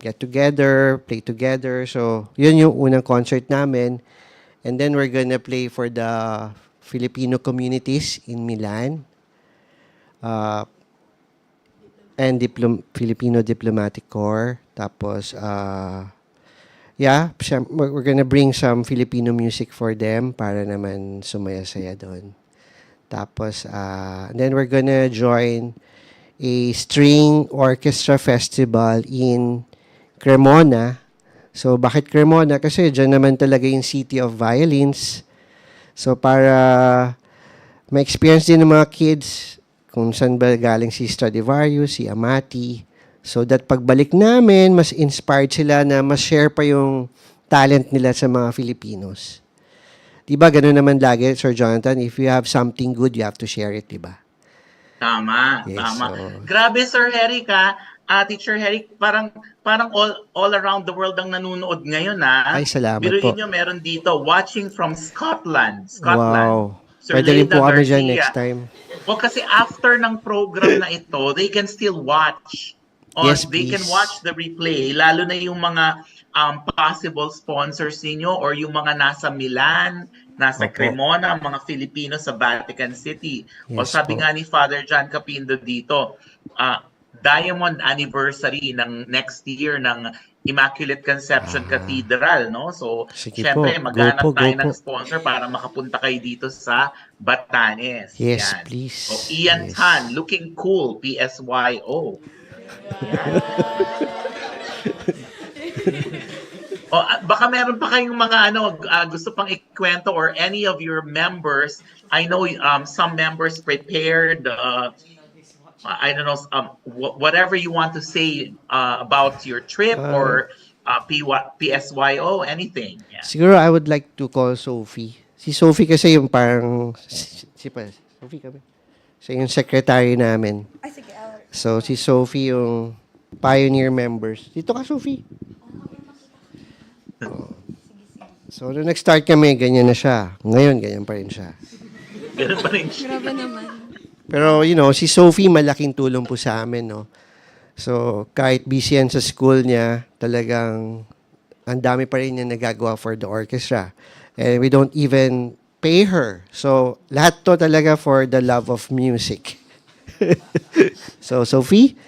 get together, play together. So, yun yung unang concert namin. And then we're gonna play for the Filipino communities in Milan. And Filipino Diplomatic Corps. Tapos, we're gonna bring some Filipino music for them para naman sumaya-saya doon. Tapos, then we're gonna join a string orchestra festival in Cremona. So, bakit Cremona? Kasi dyan naman talaga yung City of Violins. So, para ma-experience din ng mga kids kung saan ba galing si Stradivarius, si Amati. So, that pagbalik namin, mas inspired sila na mas share pa yung talent nila sa mga Filipinos. Diba, ganun naman lagi, Sir Jonathan, if you have something good, you have to share it, diba? Tama, Yes, tama. so- Grabe, Sir Herrick, Teacher Herrick, parang all around the world ang nanonood ngayon, Ay, salamat Biruin po. nyo, meron dito, watching from Scotland. Wow. Sir Pwede rin Leda po kami dyan Garcia. next time. O kasi after ng program na ito, they can still watch. Yes, They can please. watch the replay, lalo na yung mga possible sponsors ninyo or yung mga nasa Milan, nasa Opo. Cremona, mga Filipino sa Vatican City. O Yes sabi po. nga ni Father John Capindo dito, Diamond Anniversary ng next year ng Immaculate Conception Cathedral, no? So, Sige syempre, po. Go maghanap po, go tayo ng po. sponsor para makapunta kayo dito sa Batanes. Yes, Yan. please. O, Ian Yes. Tan, looking cool, PSYO. Baka meron pa kayong mga gusto pang ikwento or any of your members. I know some members prepared I don't know whatever you want to say about your trip or PSYO, anything. Yeah. Siguro I would like to call Sophie. Si Sophie kasi yung parang Sophie kami. Siya yung secretary namin. Ay, sige. So si Sophie yung pioneer members. Dito ka, Sophie. Oh. So nung nag-start kami, ganyan na siya. Ngayon, ganyan pa rin siya. Ganun pa rin siya. Grabe naman. Pero si Sophie malaking tulong po sa amin, no. So kahit busy yan sa school niya, talagang ang dami pa rin niya nagagawa for the orchestra. And we don't even pay her. So lahat to talaga for the love of music. So Sophie?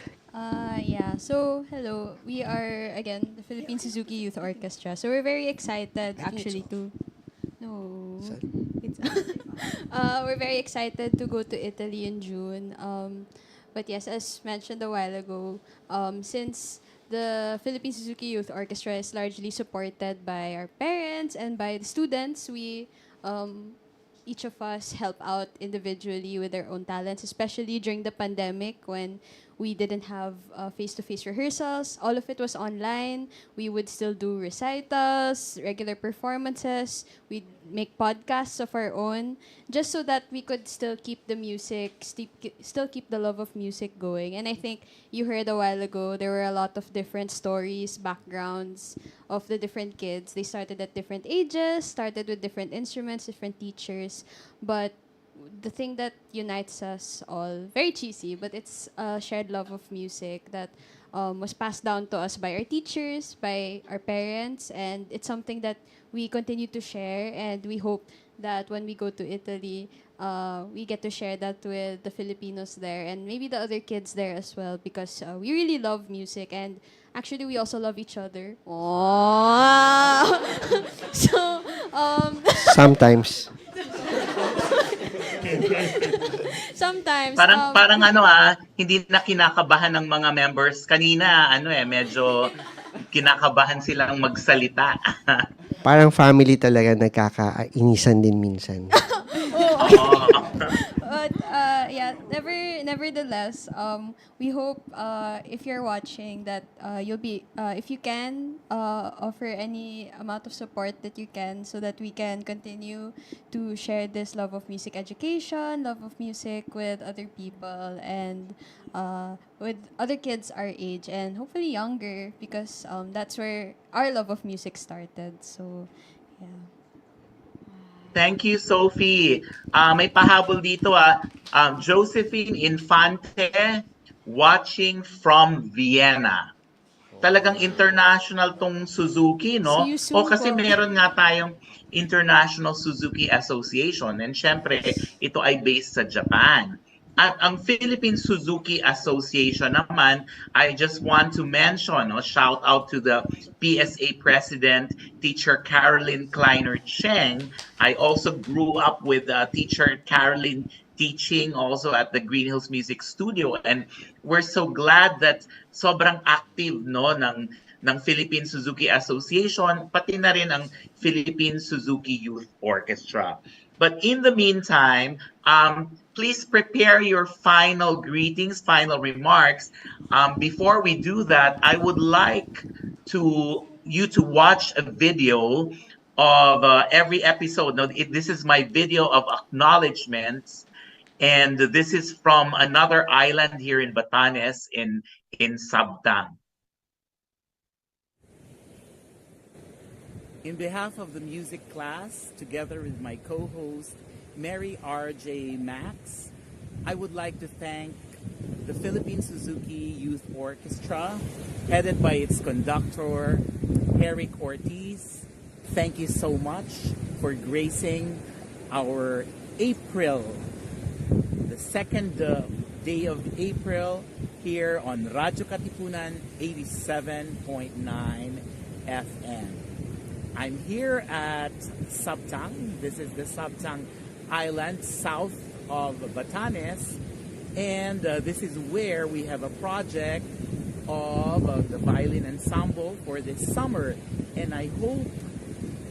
Yeah, so hello. We are, again, the Philippine Suzuki Youth Orchestra. So we're very excited actually to... No. It's we're very excited to go to Italy in June. But yes, as mentioned a while ago, since the Philippine Suzuki Youth Orchestra is largely supported by our parents and by the students, we each of us help out individually with our own talents, especially during the pandemic when we didn't have face-to-face rehearsals. All of it was online. We would still do recitals, regular performances. We'd make podcasts of our own just so that we could still keep the music, still keep the love of music going. And I think you heard a while ago, there were a lot of different stories, backgrounds of the different kids. They started at different ages, started with different instruments, different teachers. But the thing that unites us all, very cheesy, but it's a shared love of music that was passed down to us by our teachers, by our parents, and it's something that we continue to share, and we hope that when we go to Italy, we get to share that with the Filipinos there and maybe the other kids there as well, because we really love music, and actually we also love each other. Aww. So, Sometimes. sometimes. Parang hindi na kinakabahan ng mga members kanina, medyo kinakabahan silang magsalita. Parang family talaga, nagkakainisan din minsan. But yeah, nevertheless, we hope if you're watching that you'll be, if you can, offer any amount of support that you can so that we can continue to share this love of music education, love of music with other people and with other kids our age and hopefully younger, because that's where our love of music started. So, yeah. Thank you, Sophie. May pahabol dito Josephine Infante watching from Vienna. Talagang international tong Suzuki, no? See you soon Kasi po. meron nga tayong International Suzuki Association and syempre ito ay based sa Japan. At ang Philippine Suzuki Association naman, I just want to mention, shout out to the PSA President, Teacher Carolyn Kleiner Cheng. I also grew up with Teacher Carolyn teaching also at the Green Hills Music Studio, and we're so glad that sobrang active ng Philippine Suzuki Association, pati na rin ang Philippine Suzuki Youth Orchestra. But in the meantime, please prepare your final greetings, final remarks. Before we do that, I would like you to watch a video of every episode. Now, this is my video of acknowledgements, and this is from another island here in Batanes, in Sabtang. In behalf of the music class, together with my co-host, Mary R.J. Max. I would like to thank the Philippine Suzuki Youth Orchestra, headed by its conductor, Eric Ortiz. Thank you so much for gracing our April, the second day of April, here on Radyo Katipunan 87.9 FM. I'm here at Sabtang. This is the Sabtang Island south of Batanes, and this is where we have a project of the violin ensemble for this summer, and I hope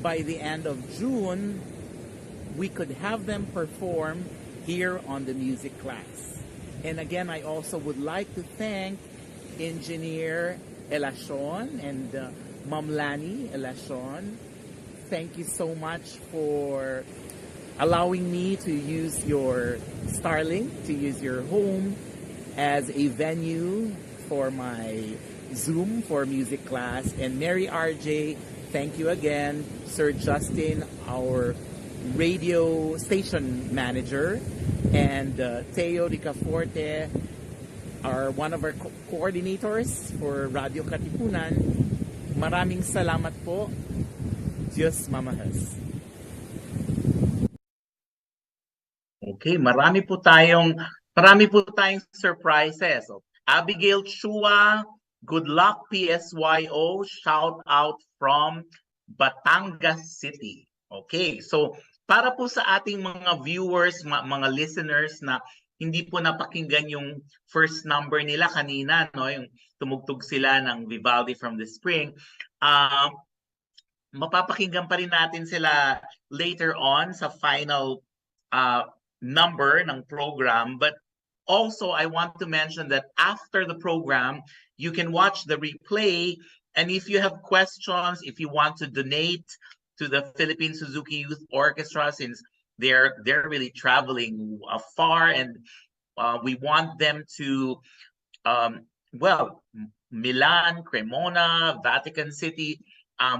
by the end of June we could have them perform here on the music class. And again, I also would like to thank Engineer Elashon and Ma'am Lani Elashon. Thank you so much for allowing me to use your Starlink, to use your home as a venue for my Zoom for music class. And Mary RJ, thank you again. Sir Justin, our radio station manager, and Teo Ricaforte, one of our coordinators for Radio Katipunan. Maraming salamat po. Diyos mamahas. Okay, marami po tayong surprises. Abigail Chua, good luck PSYO, shout out from Batangas City. Okay, so para po sa ating mga viewers, mga listeners na hindi po napakinggan yung first number nila kanina, no, yung tumugtog sila ng Vivaldi from the Spring, mapapakinggan pa rin natin sila later on sa final number ng program. But also, I want to mention that after the program, you can watch the replay, and if you have questions, if you want to donate to the Philippine Suzuki Youth Orchestra, since they're really traveling far, and we want them to, Milan, Cremona, Vatican City,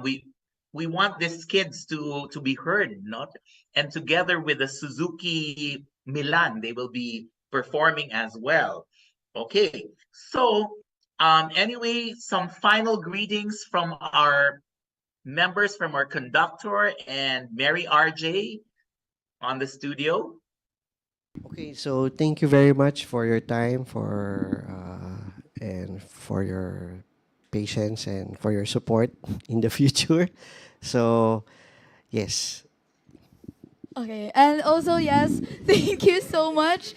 we want these kids to be heard, not? And together with the Suzuki Milan, they will be performing as well. Okay, so anyway, some final greetings from our members, from our conductor and Mary RJ on the studio. Okay, so thank you very much for your time, and for your patience and for your support in the future. So, yes. Okay, and also, yes, thank you so much,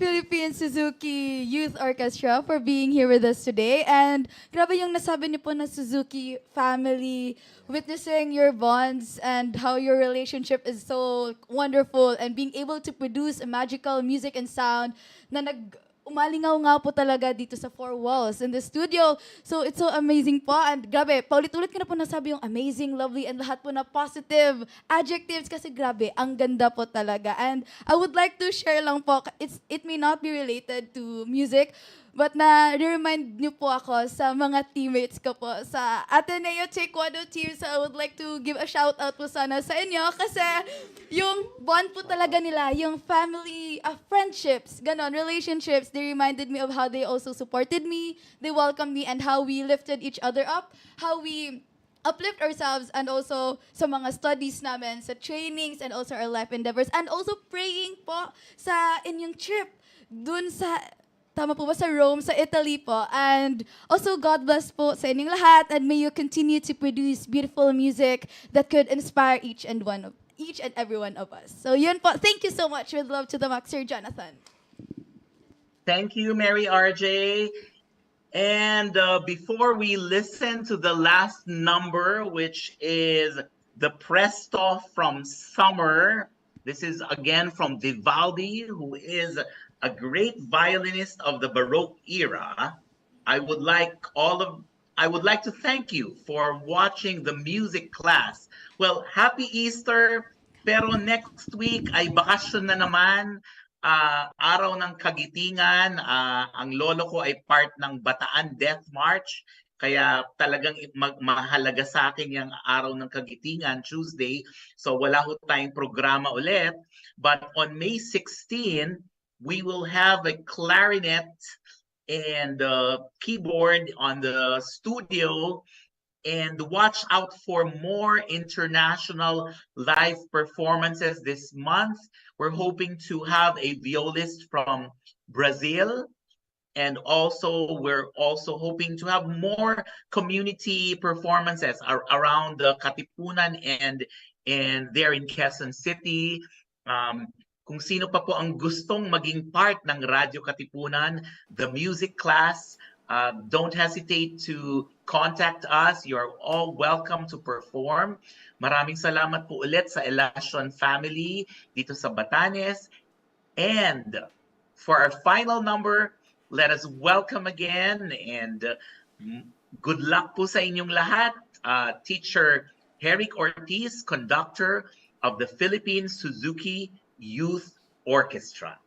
Philippine Suzuki Youth Orchestra, for being here with us today. And grabe yung nasabi niyo po na Suzuki family, witnessing your bonds and how your relationship is so wonderful, and being able to produce a magical music and sound na umalingaw nga po talaga dito sa four walls in the studio. So it's so amazing po. And grabe, paulit-ulit ko na po nasabi yung amazing, lovely, and lahat po na positive adjectives, kasi grabe, ang ganda po talaga. And I would like to share lang po, it may not be related to music, but na-remind niyo po ako sa mga teammates ko po sa Ateneo Taekwondo team. So I would like to give a shout out po sana sa inyo, kasi yung bond po talaga nila, yung family, friendships, ganon, relationships, they reminded me of how they also supported me, they welcomed me, and how we lifted each other up, how we uplift ourselves, and also sa mga studies namin, sa trainings, and also our life endeavors, and also praying po sa inyong trip dun sa, tama po ba, sa Rome, sa Italy po. And also, God bless po sa inyong lahat, and may you continue to produce beautiful music that could inspire each and every one of us. So yun po, thank you so much. With love to the max, Sir Jonathan. Thank you, Mary RJ. And before we listen to the last number, which is the Presto from Summer, this is again from Vivaldi, who is a great violinist of the Baroque era. I would like to thank you for watching the music class. Well, happy Easter, pero next week ay bakasyon na naman. Araw ng Kagitingan, ang lolo ko ay part ng Bataan Death March, Kaya talagang mahalaga sa akin yung araw ng kagitingan, Tuesday. So wala ho tayong programa ulit. But on May 16, we will have a clarinet and keyboard on the studio. And watch out for more international live performances this month. We're hoping to have a violist from Brazil. And also, we're also hoping to have more community performances around the Katipunan and there in Quezon City. Kung sino pa po ang gustong maging part ng Radyo Katipunan, the music class, don't hesitate to contact us. You're all welcome to perform. Maraming salamat po ulit sa Elacion family dito sa Batanes. And for our final number, let us welcome again and good luck po sa inyong lahat, Teacher Herrick Ortiz, conductor of the Philippine Suzuki Youth Orchestra.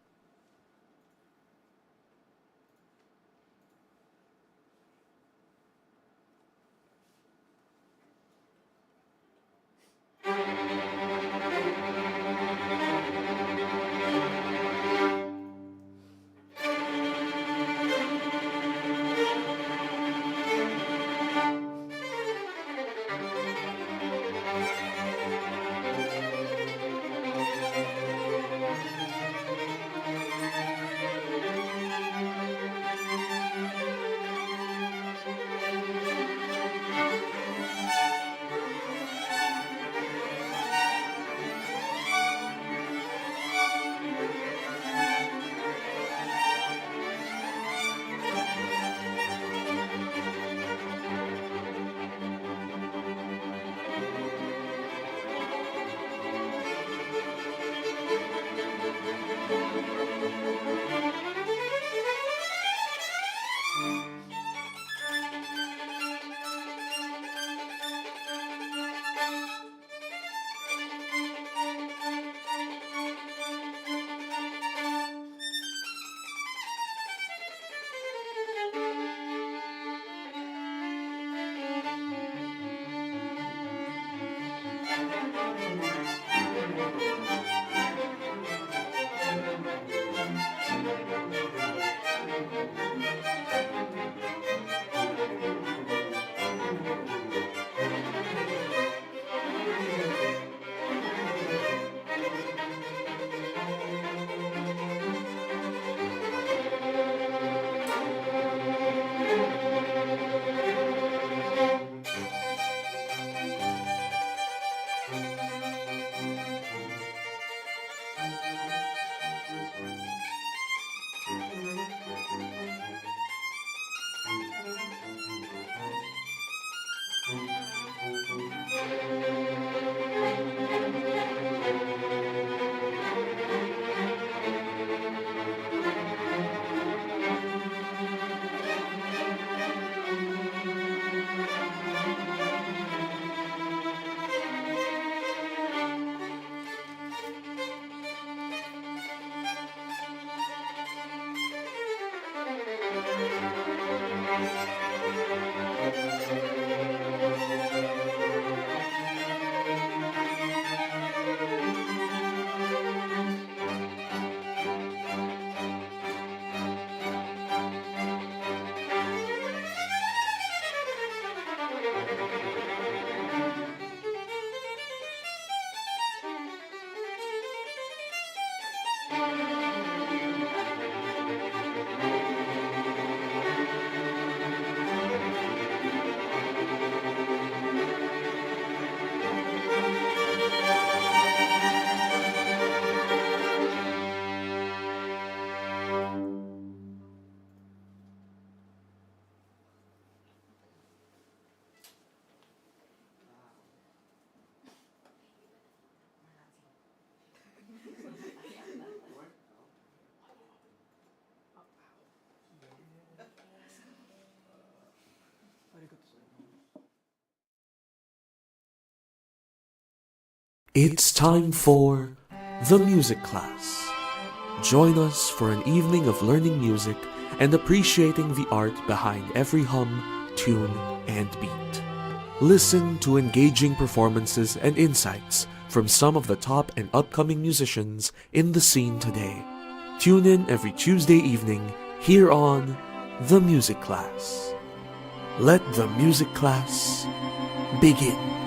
It's time for the music class. Join us for an evening of learning music and appreciating the art behind every hum, tune, and beat. Listen to engaging performances and insights from some of the top and upcoming musicians in the scene today. Tune in every Tuesday evening here on The Music Class. Let the music class begin.